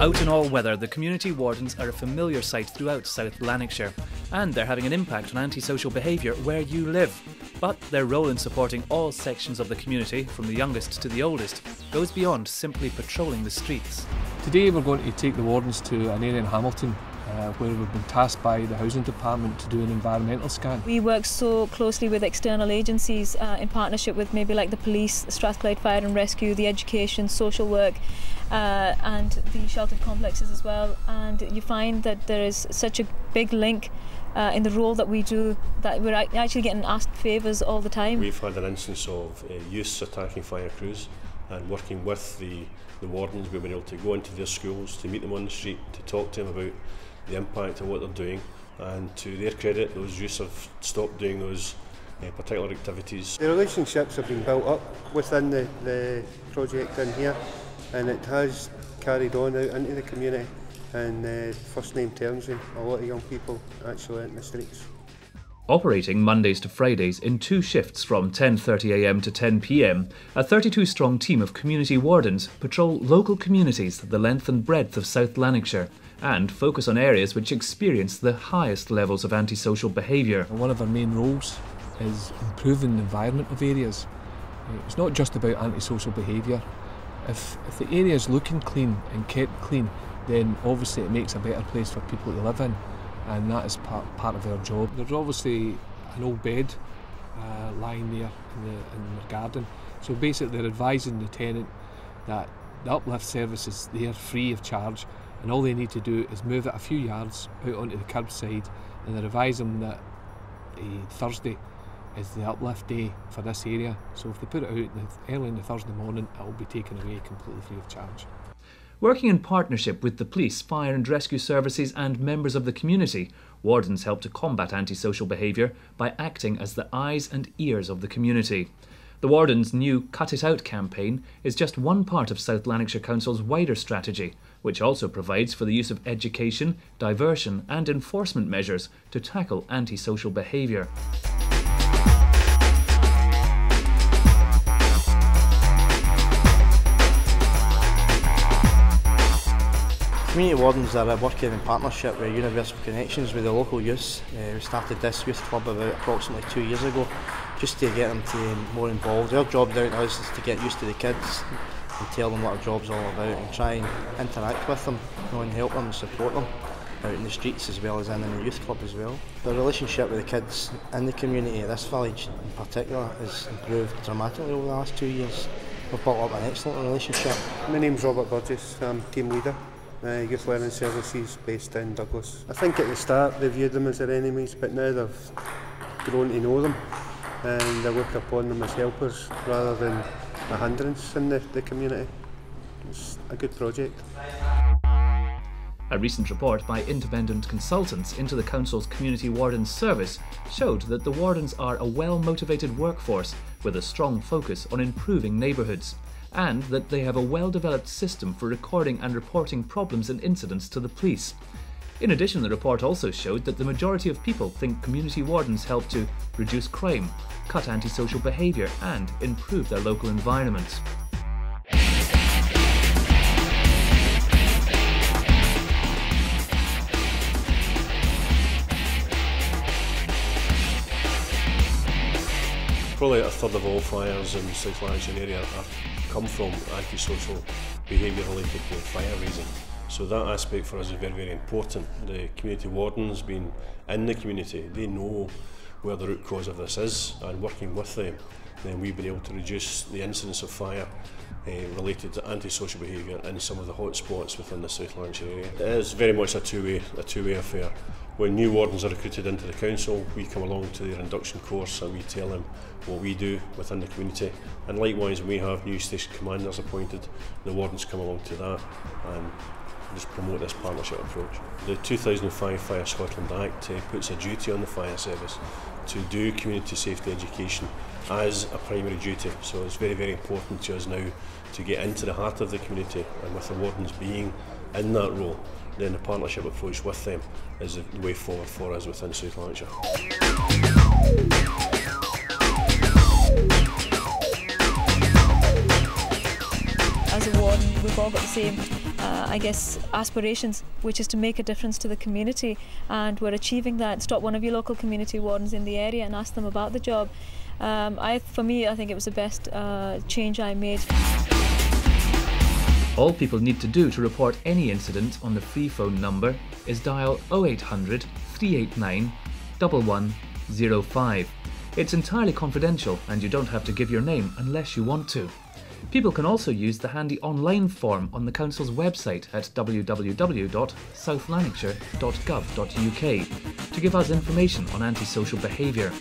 Out in all weather, the community wardens are a familiar sight throughout South Lanarkshire, and they're having an impact on antisocial behaviour where you live. But their role in supporting all sections of the community, from the youngest to the oldest, goes beyond simply patrolling the streets. Today we're going to take the wardens to an area in Hamilton where we've been tasked by the housing department to do an environmental scan. We work so closely with external agencies in partnership with maybe like the police, Strathclyde Fire and Rescue, the education, social work and the sheltered complexes as well, and you find that there is such a big link in the role that we do that we're actually getting asked favours all the time. We've had an instance of youths attacking fire crews, and working with the wardens we've been able to go into their schools, to meet them on the street, to talk to them about the impact of what they're doing, and to their credit those youths have stopped doing those particular activities. The relationships have been built up within the project in here, and it has carried on out into the community, and first name terms with a lot of young people actually in the streets. Operating Mondays to Fridays in 2 shifts from 10:30 a.m. to 10 p.m, a 32-strong team of community wardens patrol local communities the length and breadth of South Lanarkshire and focus on areas which experience the highest levels of antisocial behaviour. One of our main roles is improving the environment of areas. It's not just about antisocial behaviour. If the area is looking clean and kept clean, then obviously it makes a better place for people to live in, and that is part of our job. There's obviously an old bed lying there in the garden, so basically they're advising the tenant that the uplift service is there free of charge, and all they need to do is move it a few yards out onto the curbside, and they advise them that Thursday is the uplift day for this area, so if they put it out early in the Thursday morning, it will be taken away completely free of charge. Working in partnership with the police, fire and rescue services and members of the community, wardens help to combat antisocial behaviour by acting as the eyes and ears of the community. The Wardens' new Cut It Out campaign is just one part of South Lanarkshire Council's wider strategy, which also provides for the use of education, diversion and enforcement measures to tackle antisocial behaviour. Community Wardens are working in partnership with Universal Connections with the local youths. We started this youth club about approximately 2 years ago, just to get them to be more involved. Our job down to us is to get used to the kids and tell them what our job's all about, and try and interact with them, and help them and support them out in the streets as well as in the youth club as well. The relationship with the kids in the community at this village in particular has improved dramatically over the last 2 years. We've built up an excellent relationship. My name's Robert Burgess, I'm team leader. Youth Learning Services based in Douglas. I think at the start they viewed them as their enemies, but now they've grown to know them and they look upon them as helpers rather than a hindrance in the community. It's a good project. A recent report by independent consultants into the Council's Community Wardens Service showed that the Wardens are a well-motivated workforce with a strong focus on improving neighbourhoods, and that they have a well-developed system for recording and reporting problems and incidents to the police. In addition, the report also showed that the majority of people think community wardens help to reduce crime, cut antisocial behaviour and improve their local environment. Probably a third of all fires in the South Lanarkshire area come from antisocial behaviour related to fire raising. So that aspect for us is very, very important. The community wardens being in the community, they know where the root cause of this is, and working with them, then we've been able to reduce the incidence of fire related to antisocial behaviour in some of the hot spots within the South Lanarkshire area. It is very much a two-way affair. When new wardens are recruited into the council, we come along to their induction course and we tell them what we do within the community. And likewise, when we have new station commanders appointed, the wardens come along to that and just promote this partnership approach. The 2005 Fire Scotland Act puts a duty on the fire service to do community safety education as a primary duty. So it's very, very important to us now to get into the heart of the community, and with the wardens being in that role, then the partnership approach with them is the way forward for us within South Lanarkshire. As a warden, we've all got the same aspirations, which is to make a difference to the community, and we're achieving that. Stop one of your local community wardens in the area and ask them about the job. For me, I think it was the best change I made. All people need to do to report any incident on the free phone number is dial 0800 389 1105. It's entirely confidential and you don't have to give your name unless you want to. People can also use the handy online form on the Council's website at www.southlanarkshire.gov.uk to give us information on antisocial behaviour.